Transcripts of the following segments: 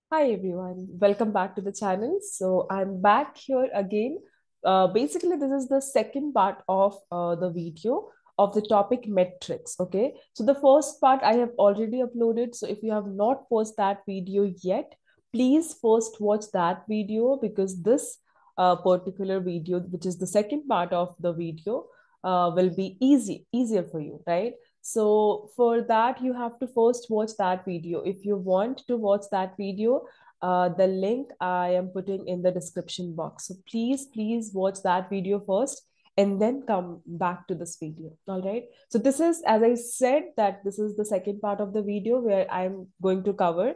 Hi everyone, welcome back to the channel. So I'm back here again. Basically, this is the second part of the video of the topic metrics. Okay, so the first part I have already uploaded. So if you have not watched that video yet, please first watch that video because this particular video, which is the second part of the video, will be easier for you, right? So for that, you have to first watch that video. If you want to watch that video, the link I am putting in the description box. So please watch that video first and then come back to this video. All right. So this is, as I said, that this is the second part of the video where I'm going to cover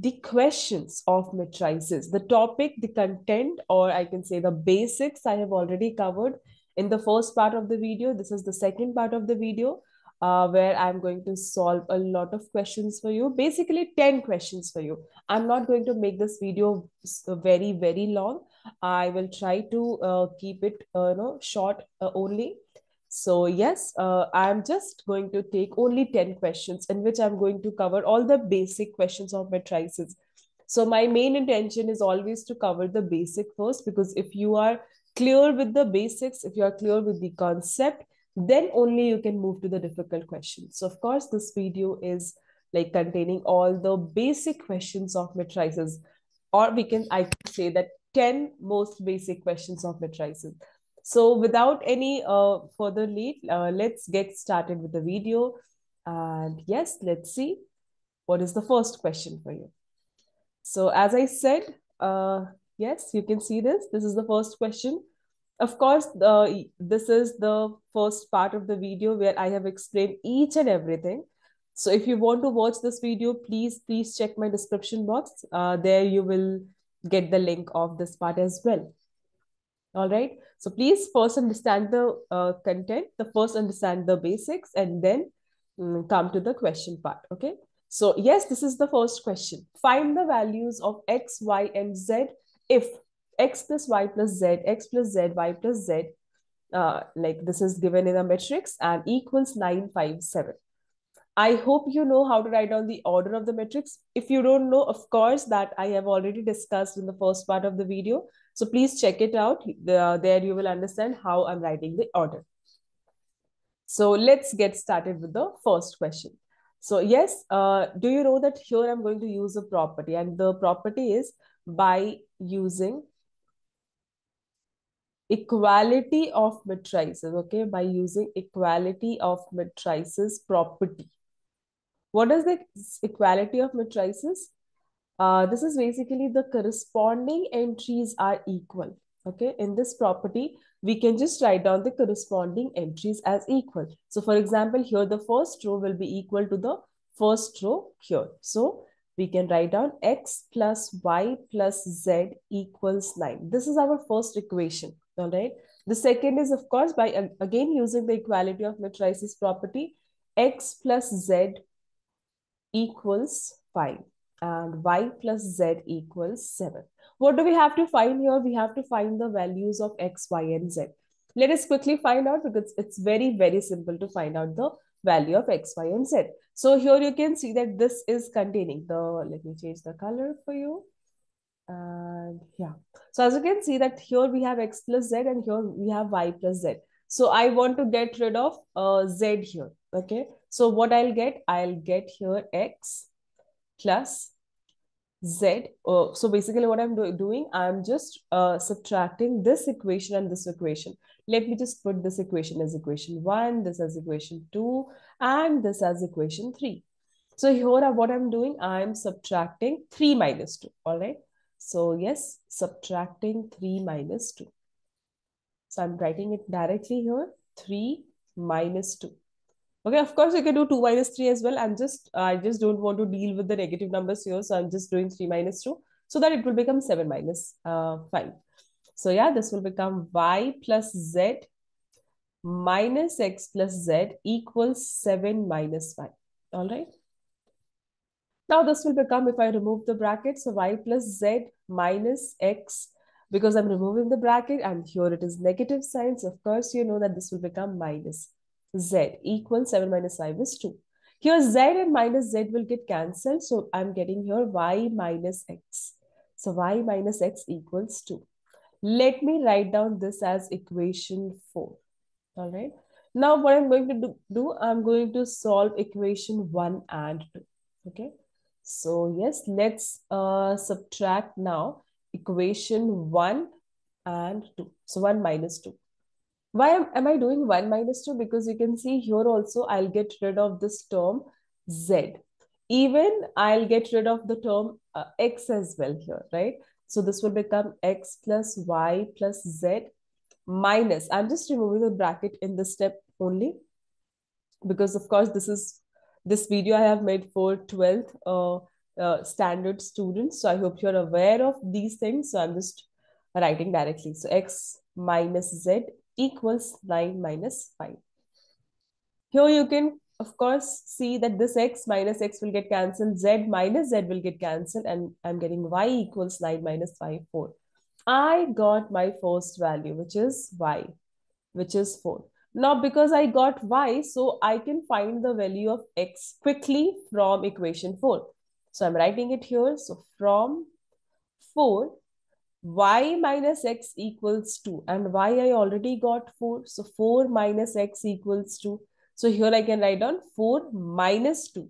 the questions of matrices. The topic, the content, or I can say the basics I have already covered in the first part of the video. This is the second part of the video where I'm going to solve a lot of questions for you, basically 10 questions for you. I'm not going to make this video very long. I will try to keep it short only. So yes, I'm just going to take only 10 questions in which I'm going to cover all the basic questions of matrices. So my main intention is always to cover the basic first, because if you are clear with the basics, if you are clear with the concept, then only you can move to the difficult questions. So of course, this video is like containing all the basic questions of matrices, or I can say that 10 most basic questions of matrices. So without any further lead, let's get started with the video. And yes, let's see what is the first question for you. So as I said, yes, you can see this. This is the first question. Of course, this is the first part of the video where I have explained each and everything. So if you want to watch this video, please check my description box. There you will get the link of this part as well. All right. So please first understand the content, the first understand the basics, and then come to the question part. Okay. So yes, this is the first question. Find the values of x, y, and z if x plus y plus z, x plus z, y plus z, like this is given in a matrix and equals 9, 5, 7. I hope you know how to write down the order of the matrix. If you don't know, of course, that I have already discussed in the first part of the video. So please check it out. There you will understand how I'm writing the order. So let's get started with the first question. So yes, do you know that here I'm going to use a property, and the property is by using equality of matrices, okay? By using equality of matrices property. What is the equality of matrices? This is basically the corresponding entries are equal. Okay, in this property, we can just write down the corresponding entries as equal. So for example, here the first row will be equal to the first row here. So we can write down x plus y plus z equals 9. This is our first equation. All right. The second is, of course, by again using the equality of matrices property, x plus z equals 5 and y plus z equals 7. What do we have to find here? We have to find the values of x, y, and z. Let us quickly find out, because it's very simple to find out the value of x, y, and z. So here you can see that this is containing the, let me change the color for you. And yeah, so as you can see that here we have x plus z and here we have y plus z. So I want to get rid of z here. Okay, so what I'll get here x plus z. So basically what I'm doing, I'm just subtracting this equation and this equation. Let me just put this equation as equation 1, this as equation 2, and this as equation 3. So here what I'm doing, I'm subtracting 3 minus 2. All right. So yes, subtracting 3 minus 2. So I'm writing it directly here, 3 minus 2. Okay, of course you can do 2 minus 3 as well. I just don't want to deal with the negative numbers here. So I'm just doing 3 minus 2 so that it will become 7 minus 5. So yeah, this will become y plus z minus x plus z equals 7 minus 5. All right. Now this will become, if I remove the bracket, so y plus z minus x, because I'm removing the bracket and here it is negative signs. Of course, you know that this will become minus z equals 7 minus 5 is 2. Here z and minus z will get cancelled. So I'm getting here y minus x. So y minus x equals 2. Let me write down this as equation 4. All right. Now what I'm going to do I'm going to solve equation 1 and 2. Okay. So yes, let's subtract now equation 1 and 2. So 1 minus 2. Why am I doing 1 minus 2? Because you can see here also I'll get rid of this term z. Even I'll get rid of the term x as well here, right? So this will become x plus y plus z minus. I'm just removing the bracket in this step only because of course this video I have made for 12th standard students. So I hope you're aware of these things. So I'm just writing directly. So x minus z equals 9 minus 5. Here you can, of course, see that this x minus x will get cancelled, z minus z will get cancelled, and I'm getting y equals 9 minus 5, 4. I got my first value, which is y, which is 4. Now, because I got y, so I can find the value of x quickly from equation 4. So I'm writing it here. So from 4, y minus x equals 2. And y I already got 4. So 4 minus x equals 2. So here I can write down 4 minus 2.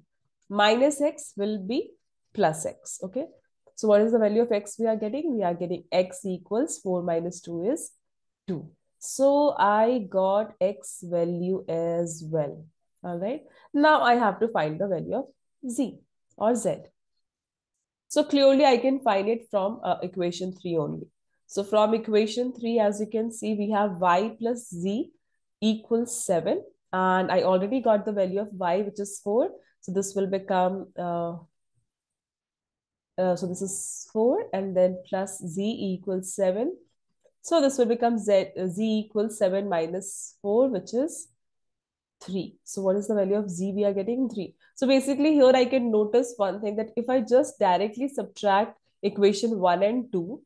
Minus x will be plus x. Okay. So what is the value of x we are getting? We are getting x equals 4 minus 2 is 2. So I got x value as well. All right. Now I have to find the value of z or z. So clearly I can find it from equation 3 only. So from equation 3, as you can see, we have y plus z equals 7. And I already got the value of y, which is 4. So this will become, so this is 4 and then plus z equals 7. So this will become z equals 7 minus 4, which is 3. So what is the value of z we are getting? 3. So basically here I can notice one thing, that if I just directly subtract equation 1 and 2,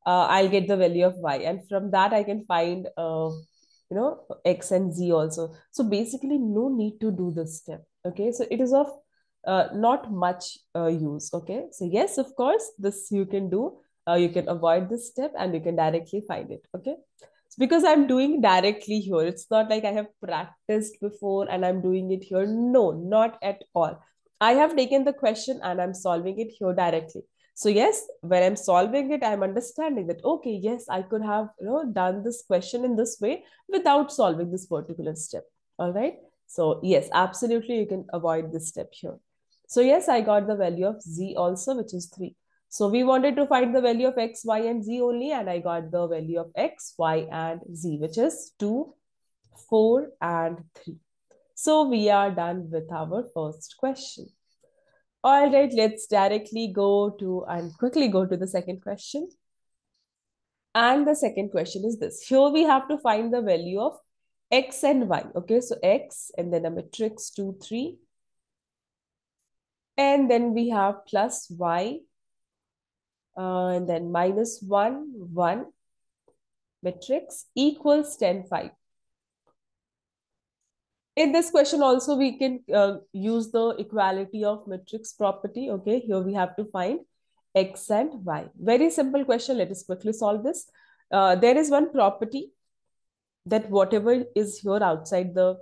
I'll get the value of y. And from that I can find, x and z also. So basically no need to do this step. Okay. So it is of not much use. Okay. So yes, of course, this you can do. You can avoid this step and you can directly find it. Okay. Because I'm doing directly here. It's not like I have practiced before and I'm doing it here. No, not at all. I have taken the question and I'm solving it here directly. So yes, when I'm solving it, I'm understanding that, okay, yes, I could have, done this question in this way without solving this particular step. All right. So yes, absolutely, you can avoid this step here. So yes, I got the value of z also, which is 3. So we wanted to find the value of x, y, and z only, and I got the value of x, y, and z, which is 2, 4, and 3. So we are done with our first question. All right, let's directly go to and quickly go to the second question. And the second question is this. Here we have to find the value of x and y. Okay, so x and then a matrix 2, 3. And then we have plus y and then minus 1, 1 matrix equals 10, 5. In this question also, we can use the equality of matrix property. Okay, here we have to find x and y. Very simple question. Let us quickly solve this. There is one property that whatever is here outside the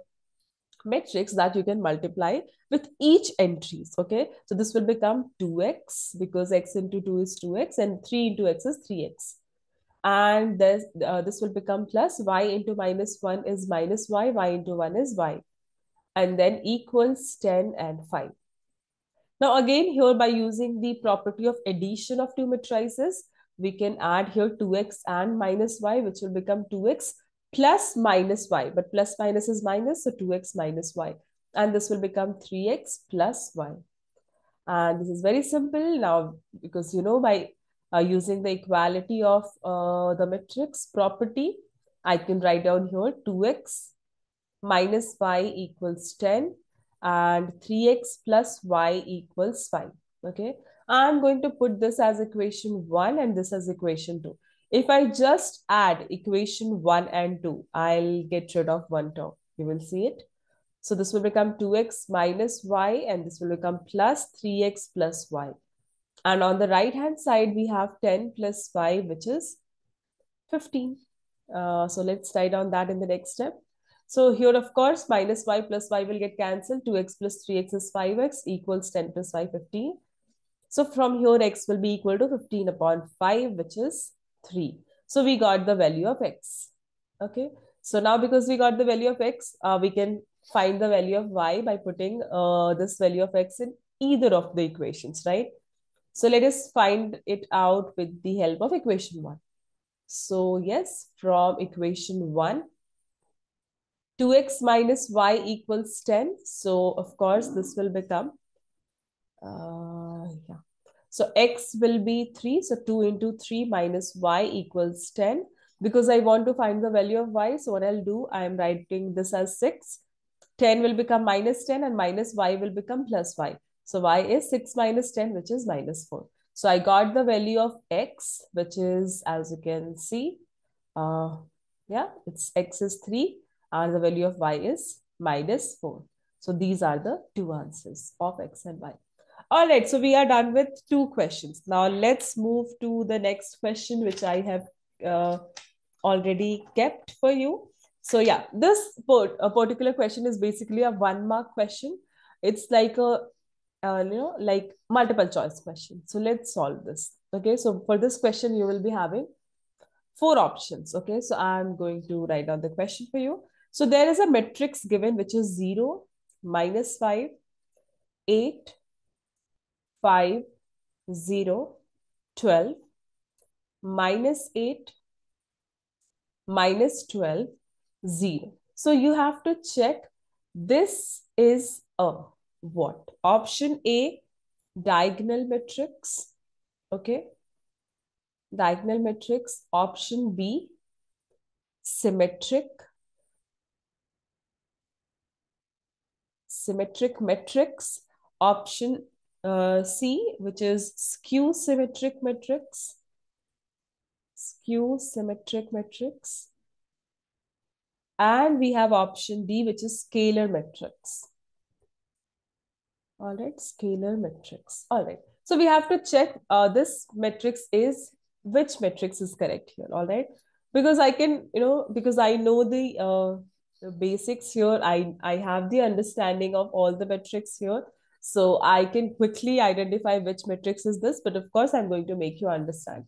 matrix, that you can multiply with each entries. Okay, so this will become 2x because x into 2 is 2x and 3 into x is 3x. And this will become plus y into minus 1 is minus y, y into 1 is y. And then equals 10 and 5. Now again here, by using the property of addition of two matrices, we can add here 2x and minus y, which will become 2x plus minus y. But plus minus is minus, so 2x minus y. And this will become 3x plus y. And this is very simple now, because by using the equality of the matrix property, I can write down here 2x minus y equals 10 and 3x plus y equals 5. Okay, I'm going to put this as equation 1 and this as equation 2. If I just add equation 1 and 2, I'll get rid of one term. You will see it. So this will become 2x minus y, and this will become plus 3x plus y. And on the right hand side, we have 10 plus 5, which is 15. So let's write down that in the next step. So here, of course, minus y plus y will get cancelled. 2x plus 3x is 5x equals 10 plus y, 15. So from here, x will be equal to 15 upon 5, which is 3. So we got the value of x. Okay. So now because we got the value of x, we can find the value of y by putting this value of x in either of the equations, right? So let us find it out with the help of equation 1. So yes, from equation 1, 2x minus y equals 10. So of course, this will become, yeah. So x will be 3. So 2 into 3 minus y equals 10. Because I want to find the value of y, so what I'll do, I am writing this as 6. 10 will become minus 10 and minus y will become plus y. So y is 6 minus 10, which is minus 4. So I got the value of x, which is, as you can see, yeah, it's x is 3 and the value of y is minus 4. So these are the two answers of x and y. All right, so we are done with 2 questions. Now let's move to the next question, which I have already kept for you. So yeah, this a particular question is basically a 1-mark question. It's like a like multiple choice question. So let's solve this. Okay, so for this question, you will be having 4 options. Okay, so I'm going to write down the question for you. So there is a matrix given, which is 0, minus 5, 8, 5, 0, 12, minus 8, minus 12, 0. So you have to check this is a what? Option A, diagonal matrix. Okay. Diagonal matrix. Option B, symmetric. Symmetric matrix. Option C, which is skew symmetric matrix. Skew symmetric matrix. And we have option D, which is scalar matrix. All right, scalar matrix. All right. So we have to check this matrix is, which matrix is correct here. All right. Because I can, because I know the basics here. I have the understanding of all the metrics here. So I can quickly identify which matrix is this. But of course, I'm going to make you understand.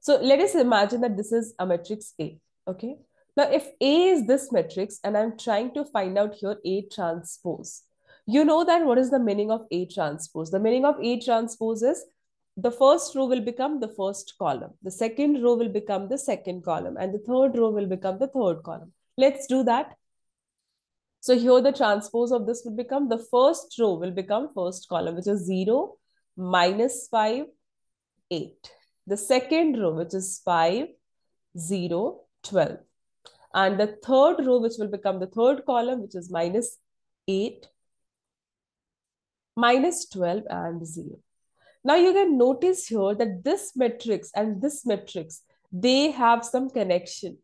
So let us imagine that this is a matrix A. Okay. Now, if A is this matrix and I'm trying to find out here A transpose, you know that what is the meaning of A transpose? The meaning of A transpose is the first row will become the first column. The second row will become the second column. And the third row will become the third column. Let's do that. So here the transpose of this will become the first row will become first column, which is 0, minus 5, 8. The second row, which is 5, 0, 12. And the third row, which will become the third column, which is minus 8, minus 12, and 0. Now you can notice here that this matrix and this matrix, they have some connection.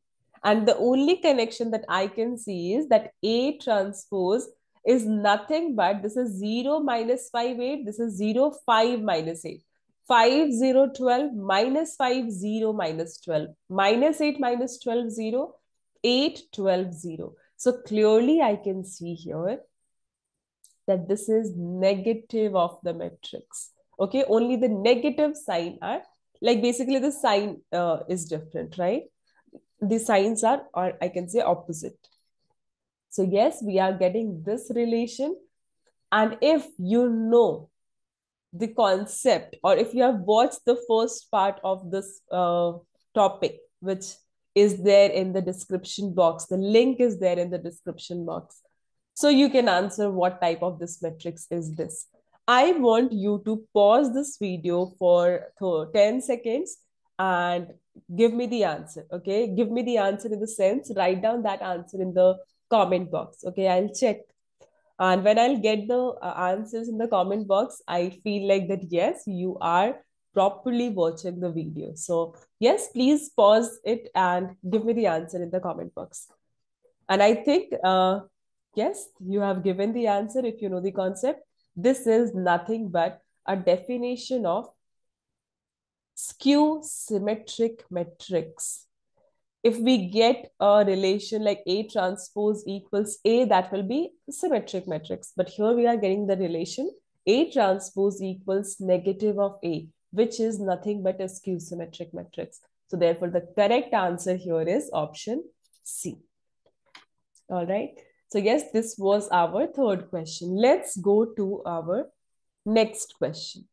And the only connection that I can see is that A transpose is nothing but this is 0 minus 5, 8. This is 0, 5 minus 8. 5, 0, 12, minus 5, 0, minus 12, minus 8, minus 12, 0, 8, 12, 0. So clearly I can see here that this is negative of the matrix. Okay, only the negative sign are, like basically the sign is different, right? The signs are, or I can say opposite. So yes, we are getting this relation. And if you know the concept, or if you have watched the first part of this topic, which is there in the description box, the link is there in the description box. So you can answer what type of this matrix is this. I want you to pause this video for 10 seconds and give me the answer. Okay, give me the answer in the sense, write down that answer in the comment box. Okay, I'll check. And when I'll get the answers in the comment box, I feel like that, yes, you are properly watching the video. So yes, please pause it and give me the answer in the comment box. And I think Yes, you have given the answer if you know the concept. This is nothing but a definition of skew symmetric matrix. If we get a relation like A transpose equals A, that will be symmetric matrix. But here we are getting the relation A transpose equals negative of A, which is nothing but a skew symmetric matrix. So therefore, the correct answer here is option C. All right. So yes, this was our third question. Let's go to our next question.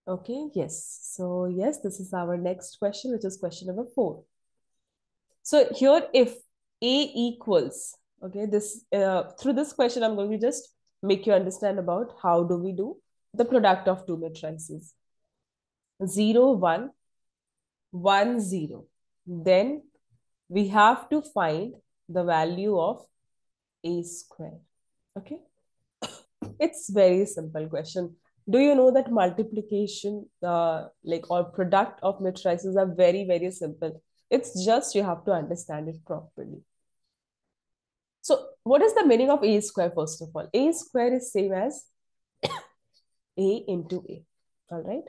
Okay, yes. So yes, this is our next question, which is question number 4. So here, if A equals, okay, this through this question, I'm going to just make you understand about how do we do the product of two matrices. 0, 1, 1, 0. Then we have to find the value of A square. Okay. It's very simple question. Do you know that multiplication, like or product of matrices are very, very simple. It's just you have to understand it properly. So what is the meaning of A square, first of all? A square is same as A into A. All right.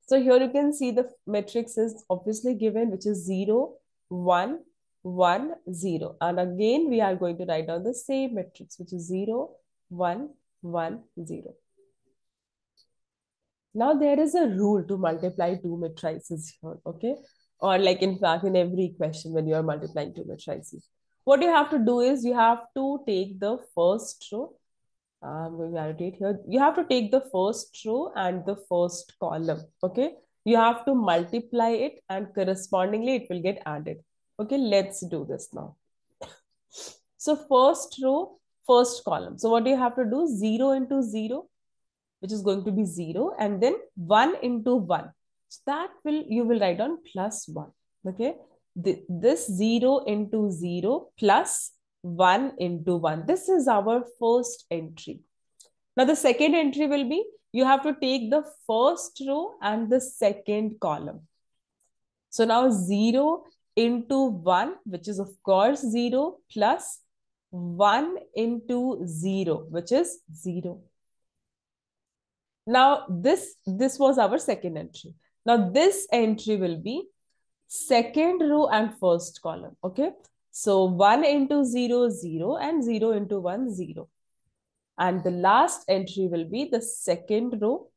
So here you can see the matrix is obviously given, which is 0, 1, 1, 0. And again, we are going to write down the same matrix, which is 0, 1, 1, 0. Now there is a rule to multiply two matrices here, okay? Or like in fact, in every question when you are multiplying two matrices. What you have to do is you have to take the first row. I'm going to annotate here. You have to take the first row and the first column, okay? You have to multiply it and correspondingly it will get added. Okay, let's do this now. So first row, first column. So what do you have to do? 0 into 0, which is going to be 0, and then 1 into 1. So that will, you will write on plus 1. Okay. This 0 into 0 plus 1 into 1. This is our first entry. Now the second entry will be, you have to take the first row and the second column. So now 0 into 1, which is of course 0, plus 1 into 0, which is 0. Now this was our second entry. Now this entry will be second row and first column. Okay. So 1 into 0, 0, and 0 into 1, 0. And the last entry will be the second row,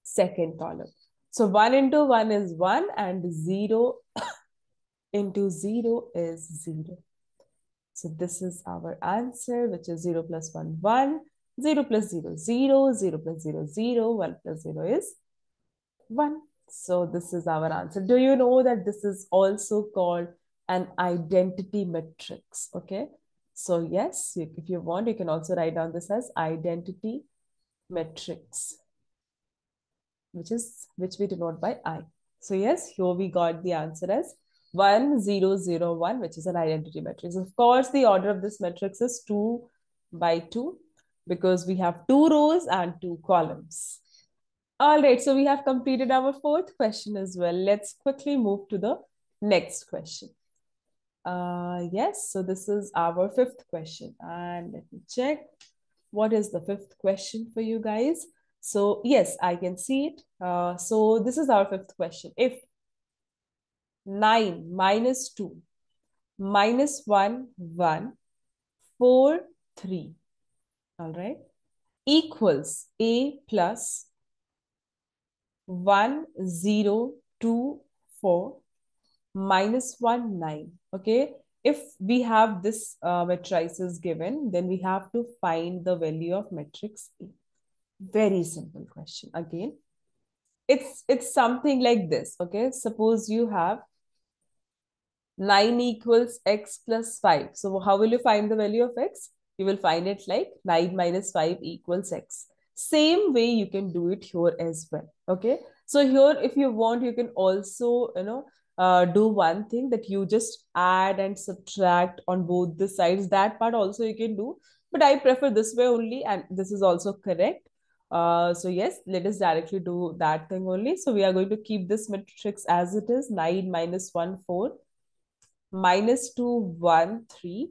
second column. So 1 into 1 is 1 and 0 into 0 is 0. So this is our answer, which is 0 plus 1, 1. 0 plus 0, 0. 0 plus 0, 0. 1 plus 0 is 1. So this is our answer. Do you know that this is also called an identity matrix? Okay. So yes, if you want, you can also write down this as identity matrix, which we denote by I. So yes, here we got the answer as 1, 0, 0, 1, which is an identity matrix. Of course, the order of this matrix is 2 by 2 because we have 2 rows and 2 columns. All right, so we have completed our fourth question as well. Let's quickly move to the next question. Yes, so this is our fifth question. And let me check. What is the fifth question for you guys? So yes, I can see it. So this is our fifth question. If 9 minus 2 minus 1, 1, 4, 3, all right, equals A plus 1, 0, 2, 4, minus 1, 9. Okay. If we have this matrices given, then we have to find the value of matrix A. Very simple question. Again, it's something like this. Okay. Suppose you have 9 equals x plus 5. So how will you find the value of x? You will find it like 9 minus 5 equals x. Same way you can do it here as well. Okay. So here, if you want, you can also, do one thing that you just add and subtract on both the sides. That part also you can do. But I prefer this way only. And this is also correct. So yes, let us directly do that thing only. So we are going to keep this matrix as it is. 9 minus 1, 4. Minus 2, 1, 3.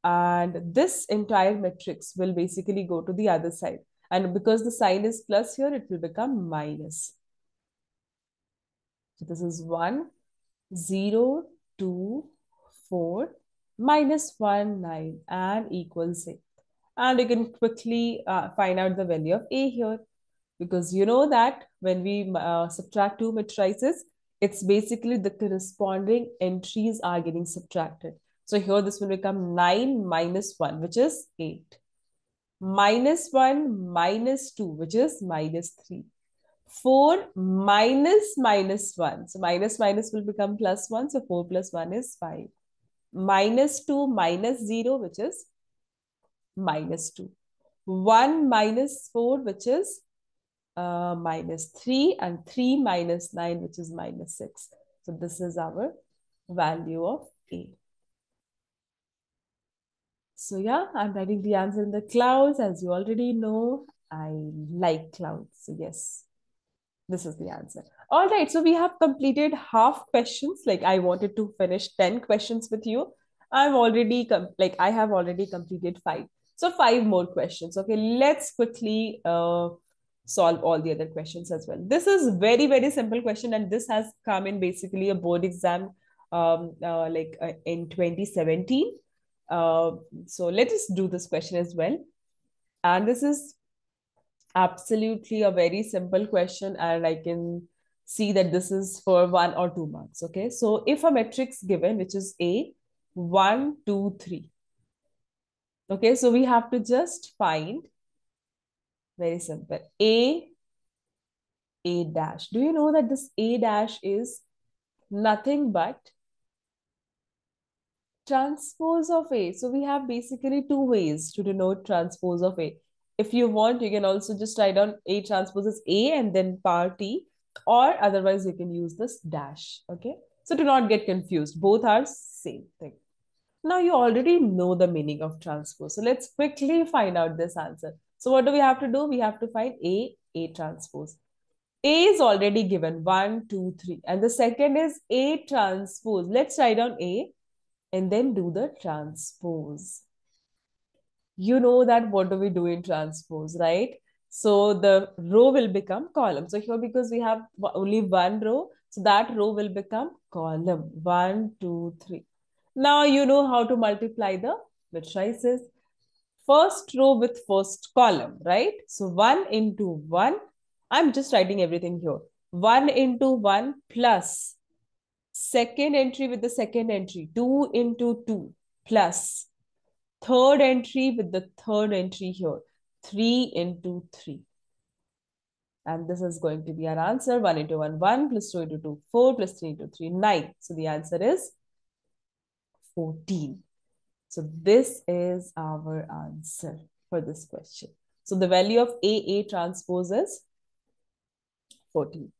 and this entire matrix will basically go to the other side. And because the sign is plus here, it will become minus. So this is 1, 0, 2, 4, minus 1, 9, and equals 8. And you can quickly find out the value of A here, because you know that when we subtract two matrices, it's basically the corresponding entries are getting subtracted. So here this will become 9 minus 1, which is 8. Minus 1 minus 2, which is minus 3. 4 minus minus 1. So minus minus will become plus 1. So 4 plus 1 is 5. Minus 2 minus 0, which is minus 2. 1 minus 4, which is minus 3, and 3 minus 9, which is minus 6. So this is our value of A. So yeah, I'm writing the answer in the clouds. As you already know, I like clouds. So yes, this is the answer. All right, so we have completed half questions. Like I wanted to finish 10 questions with you. I have already completed 5. So 5 more questions. Okay, let's quickly solve all the other questions as well. This is very, very simple question, and this has come in basically a board exam in 2017. So let us do this question as well. And this is absolutely a very simple question, and I can see that this is for 1 or 2 marks. Okay, so if a matrix given, which is A, 1, 2, 3. Okay, so we have to just find, very simple, A dash. Do you know that this A dash is nothing but transpose of A? So we have basically two ways to denote transpose of A. If you want, you can also just write down A transpose as A and then power T, or otherwise you can use this dash. Okay, so do not get confused. Both are same thing. Now you already know the meaning of transpose. So let's quickly find out this answer. So what do we have to do? We have to find A transpose. A is already given 1, 2, 3. And the second is A transpose. Let's write down A and then do the transpose. You know that what do we do in transpose, right? So the row will become column. So here, because we have only one row, so that row will become column. 1, 2, 3. Now you know how to multiply the matrices. First row with first column, right? So 1 into 1. I'm just writing everything here. 1 into 1 plus second entry with the second entry. 2 into 2 plus third entry with the third entry here. 3 into 3. And this is going to be our answer. 1 into 1, 1 plus 2 into 2, 4 plus 3 into 3, 9. So the answer is 14. So this is our answer for this question. So the value of A transpose is 14.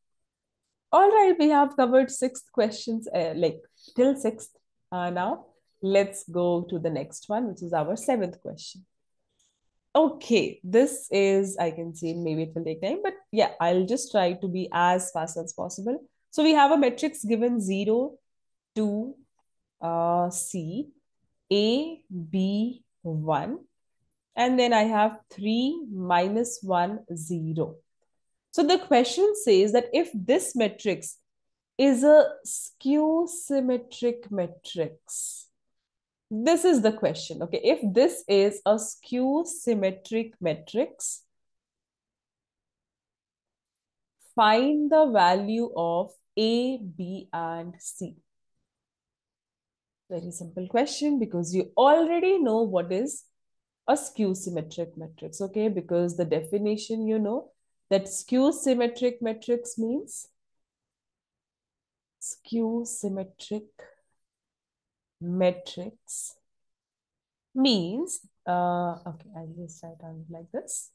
All right, we have covered 6 questions, till 6th. Now, let's go to the next one, which is our 7th question. Okay, this is, I can see, maybe it will take time, but yeah, I'll just try to be as fast as possible. So we have a matrix given 0, 2, C, A, B, 1. And then I have 3, minus 1, 0. So the question says that if this matrix is a skew symmetric matrix, this is the question. Okay, if this is a skew symmetric matrix, find the value of A, B, and C. Very simple question, because you already know what is a skew symmetric matrix. Okay, because the definition, you know that skew symmetric matrix means skew symmetric matrix means okay, I'll just write down like this,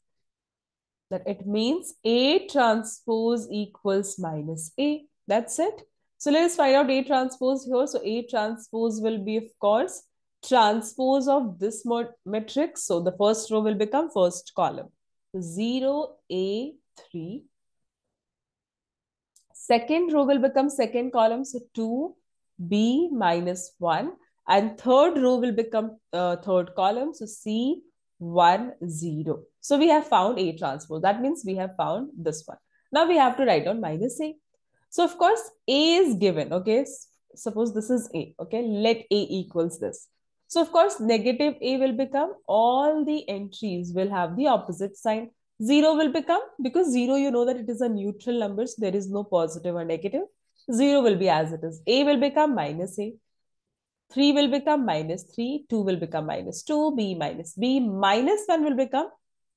that it means A transpose equals minus A. That's it. So let's find out A transpose here. So A transpose will be, of course, transpose of this matrix. So the first row will become first column. 0, A, 3. Second row will become second column. So 2, B minus 1. And third row will become third column. So C1, 0. So we have found A transpose. That means we have found this one. Now we have to write down minus A. So of course, A is given, okay? Suppose this is A, okay? Let A equals this. So of course, negative A will become, all the entries will have the opposite sign. 0 will become, because 0, you know that it is a neutral number, so there is no positive or negative. 0 will be as it is. A will become minus A. 3 will become minus 3. 2 will become minus 2. B minus B. Minus 1 will become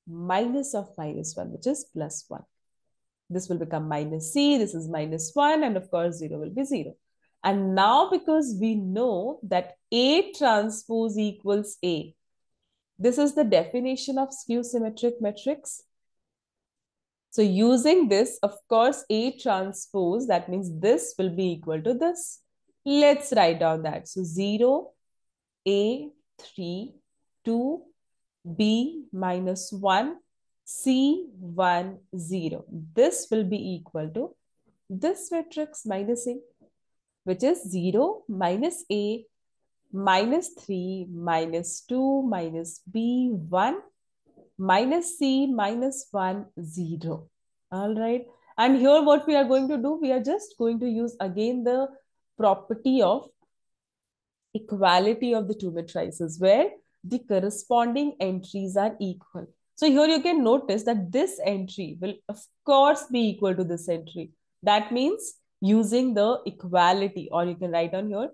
minus of minus 1, which is plus 1. This will become minus C, this is minus 1, and of course 0 will be 0. And now because we know that A transpose equals A, this is the definition of skew symmetric matrix. So using this, of course, A transpose, that means this will be equal to this. Let's write down that. So 0, A, 3, 2, B minus 1, C 1, 0. This will be equal to this matrix minus A, which is 0 minus A minus 3 minus 2 minus B 1 minus C minus 1, 0. All right. And here what we are going to do, we are just going to use again the property of equality of the two matrices where the corresponding entries are equal. So here you can notice that this entry will of course be equal to this entry. That means using the equality, or you can write on here,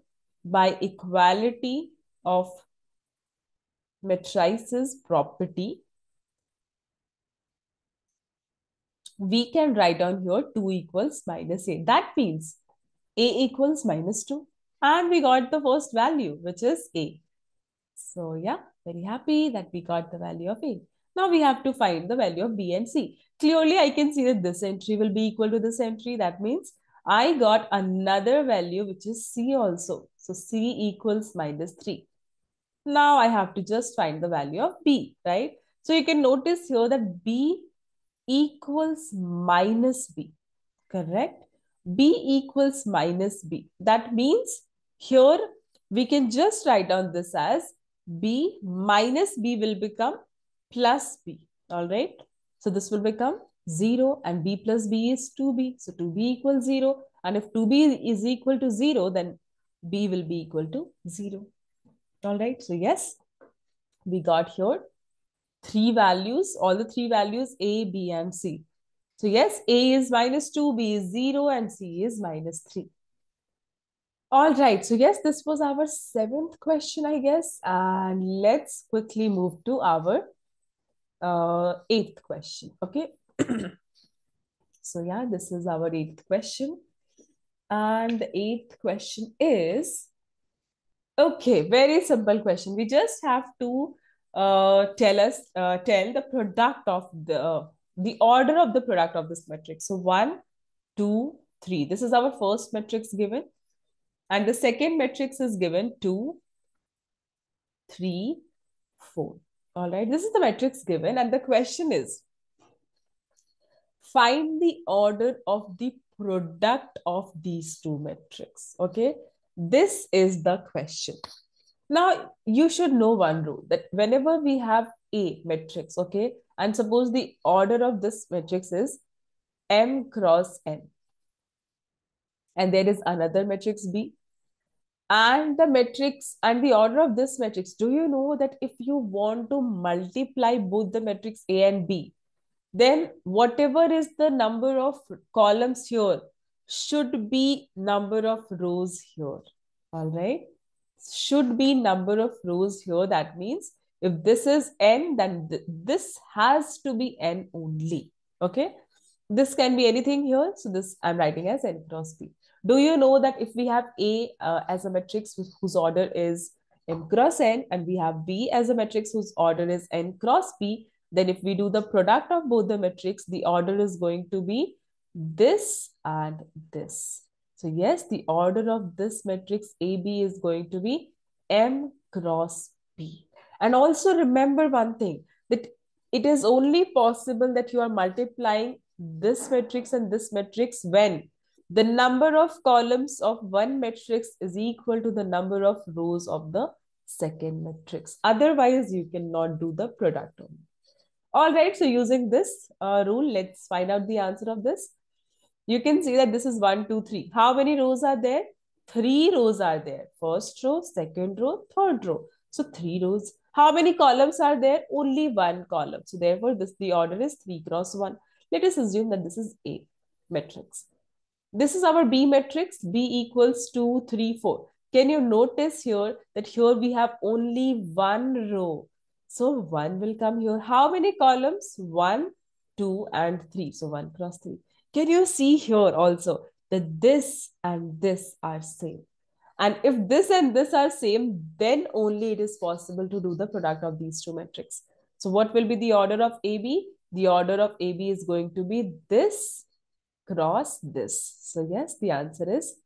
by equality of matrices property, we can write down here 2 equals minus A. That means A equals minus 2. And we got the first value, which is A. So yeah, very happy that we got the value of A. Now we have to find the value of B and C. Clearly, I can see that this entry will be equal to this entry. That means I got another value, which is C also. So C equals minus 3. Now I have to just find the value of B, right? So you can notice here that B equals minus B, correct? B equals minus B. That means here we can just write down this as B minus B will become plus B, all right? So this will become 0 and B plus B is 2B. So 2B equals 0. And if 2B is equal to 0, then B will be equal to 0. All right, so yes, we got here three values, all the three values A, B, and C. So yes, A is minus 2, B is 0, and C is minus 3. All right, so yes, this was our 7th question, I guess. And let's quickly move to our 8th question, okay? So yeah, this is our 8th question. And the 8th question is, okay, very simple question. We just have to tell the product of the order of the product of this matrix. So 1, 2, 3. This is our first matrix given. And the second matrix is given 2, 3, 4. All right, this is the matrix given. And the question is, find the order of the product of these two matrices. Okay, this is the question. Now, you should know one rule, that whenever we have A matrix, okay, and suppose the order of this matrix is M cross N, and there is another matrix B, and the matrix and the order of this matrix, do you know that if you want to multiply both the matrix A and B, then whatever is the number of columns here should be number of rows here. All right, should be number of rows here. That means if this is n, then this has to be n only. Okay, this can be anything here, so this I'm writing as n cross b. Do you know that if we have A as a matrix whose order is m cross n, and we have B as a matrix whose order is n cross b, then if we do the product of both the matrix, the order is going to be this and this. So yes, the order of this matrix AB is going to be M cross B. And also remember one thing, that it is only possible that you are multiplying this matrix and this matrix when The number of columns of one matrix is equal to the number of rows of the second matrix. Otherwise, you cannot do the product only. All right, so using this rule, let's find out the answer of this. You can see that this is 1, 2, 3. How many rows are there? 3 rows are there. First row, second row, third row. So 3 rows. How many columns are there? Only 1 column. So therefore, the order is 3 cross 1. Let us assume that this is A matrix. This is our B matrix. B equals 2, 3, 4. Can you notice here that here we have only 1 row? So 1 will come here. How many columns? 1, 2, and 3. So 1 cross 3. Can you see here also that this and this are same? And if this and this are same, then only it is possible to do the product of these two matrices. So what will be the order of AB? The order of AB is going to be this cross this. So yes, the answer is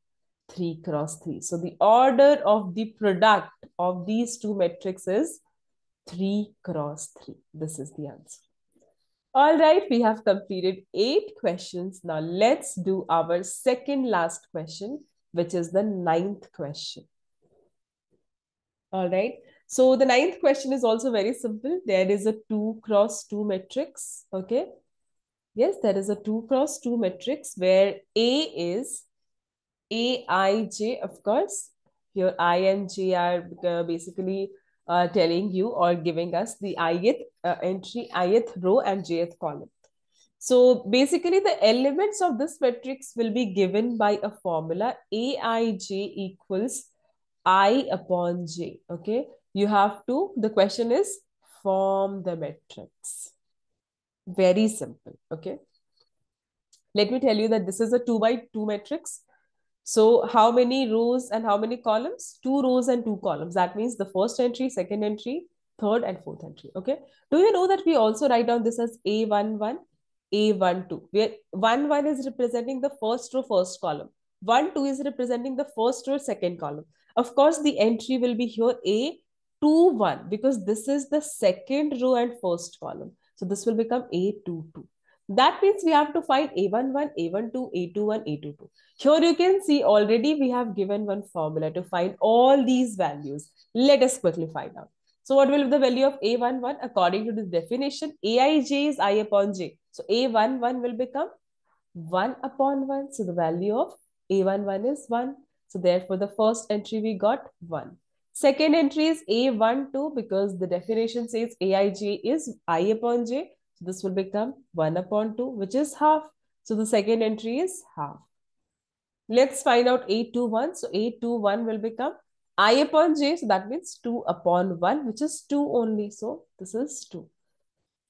3 cross 3. So the order of the product of these two matrices is 3 cross 3. This is the answer. All right, we have completed 8 questions. Now let's do our second last question, which is the 9th question. All right. So the 9th question is also very simple. There is a 2 cross 2 matrix. Okay. Yes, there is a 2 cross 2 matrix where A is Aij, of course. Here I and J are basically telling you or giving us the ith entry, ith row and jth column. So basically the elements of this matrix will be given by a formula Aij equals I upon J. Okay. You have to, the question is form the matrix. Very simple. Okay. Let me tell you that this is a 2 by 2 matrix. So how many rows and how many columns? 2 rows and 2 columns. That means the first entry, second entry, third and fourth entry. Okay. Do you know that we also write down this as A11, A12, where 1 is representing the first row, first column. 1 2 is representing the first row, second column. Of course, the entry will be here A21 because this is the second row and first column. So this will become A22. That means we have to find A11, A12, A21, A22. Here you can see already we have given one formula to find all these values. Let us quickly find out. So what will be the value of A11? According to the definition, Aij is I upon j. So A11 will become 1 upon 1. So the value of A11 is 1. So therefore the first entry we got 1. Second entry is A12 because the definition says Aij is I upon j. So this will become 1 upon 2, which is half. So the second entry is half. Let's find out A21. So A21 will become I upon j. So that means 2 upon 1, which is 2 only. So this is 2.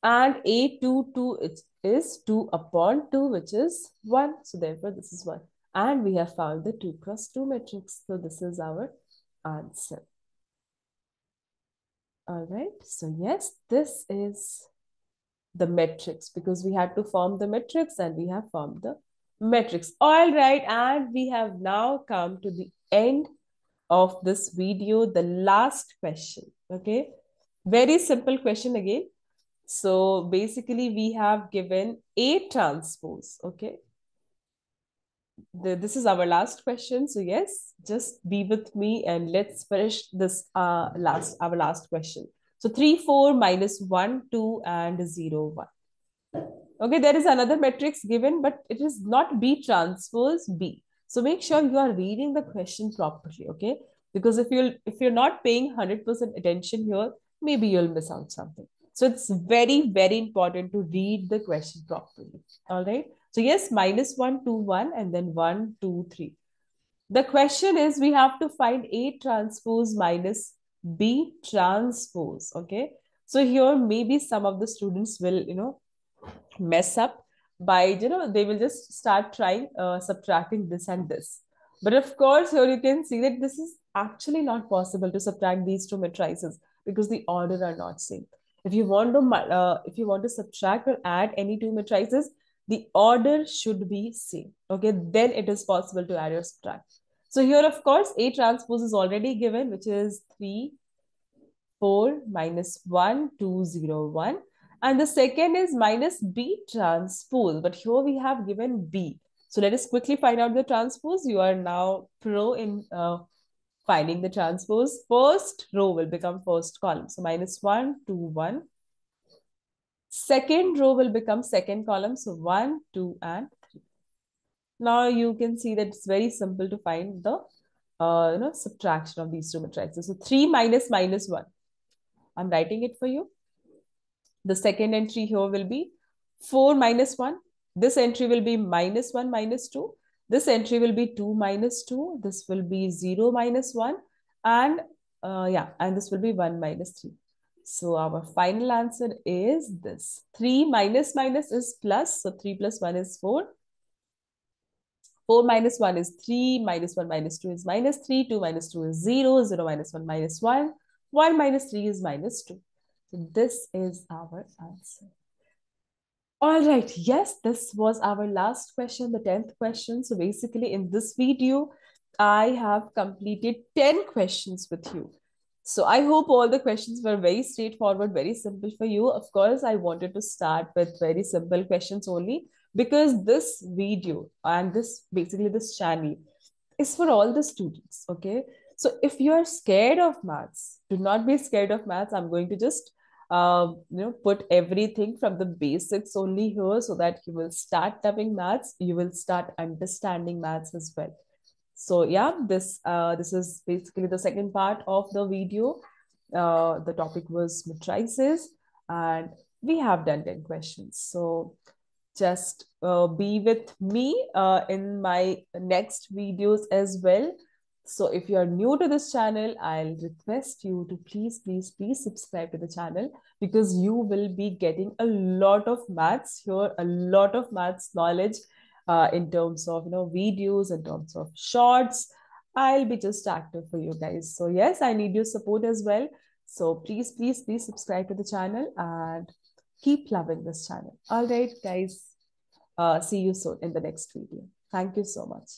And A22 is 2 upon 2, which is 1. So therefore, this is 1. And we have found the 2 cross 2 matrix. So this is our answer. All right. So yes, this is the matrix because we had to form the matrix and we have formed the matrix. All right. And we have now come to the end of this video, the last question. Okay. Very simple question again. So basically we have given A transpose. Okay. This is our last question. So yes, just be with me and let's finish this our last question. So 3, 4, minus 1, 2, and 0, 1. Okay, there is another matrix given, but it is not B transpose B. So make sure you are reading the question properly, okay? Because if you're not paying 100% attention here, maybe you'll miss out something. So it's very, very important to read the question properly. All right. So yes, minus 1, 2, 1, and then 1, 2, 3. The question is we have to find A transpose minus B transpose. Okay. So here maybe some of the students will, mess up by, they will just start trying subtracting this and this. But of course, here you can see that this is actually not possible to subtract these two matrices because the order are not same. If you want to subtract or add any two matrices, the order should be same. Okay, then it is possible to add or subtract. So here, of course, A transpose is already given, which is 3, 4, minus 1, 2, 0, 1. And the second is minus B transpose. But here we have given B. So let us quickly find out the transpose. You are now pro in finding the transpose. First row will become first column. So -1, 2, 1. Second row will become second column. So 1, 2, and 3. Now you can see that it's very simple to find the subtraction of these two matrices. So 3 minus -1. I'm writing it for you. The second entry here will be 4 minus 1. This entry will be -1 minus 2. This entry will be 2 minus 2. This will be 0 minus 1. And and this will be 1 minus 3. So our final answer is this. 3 minus minus is plus. So 3 plus 1 is 4. 4 minus 1 is 3. Minus 1 minus 2 is -3. 2 minus 2 is 0. 0 minus 1 minus 1. 1 minus 3 is -2. So this is our answer. All right. Yes, this was our last question, the 10th question. So basically in this video, I have completed 10 questions with you. So I hope all the questions were very straightforward, very simple for you. Of course, I wanted to start with very simple questions only because this video and this channel is for all the students. Okay. So if you are scared of maths, do not be scared of maths. I'm going to just put everything from the basics only here so that you will start loving maths. You will start understanding maths as well. So yeah, this is basically the second part of the video. The topic was matrices, and we have done 10 questions. So just be with me in my next videos as well. So if you are new to this channel, I'll request you to please subscribe to the channel because you will be getting a lot of maths here, a lot of maths knowledge in terms of videos, in terms of shorts. I'll be just active for you guys. So yes, I need your support as well. So please subscribe to the channel and keep loving this channel. All right, guys. See you soon in the next video. Thank you so much.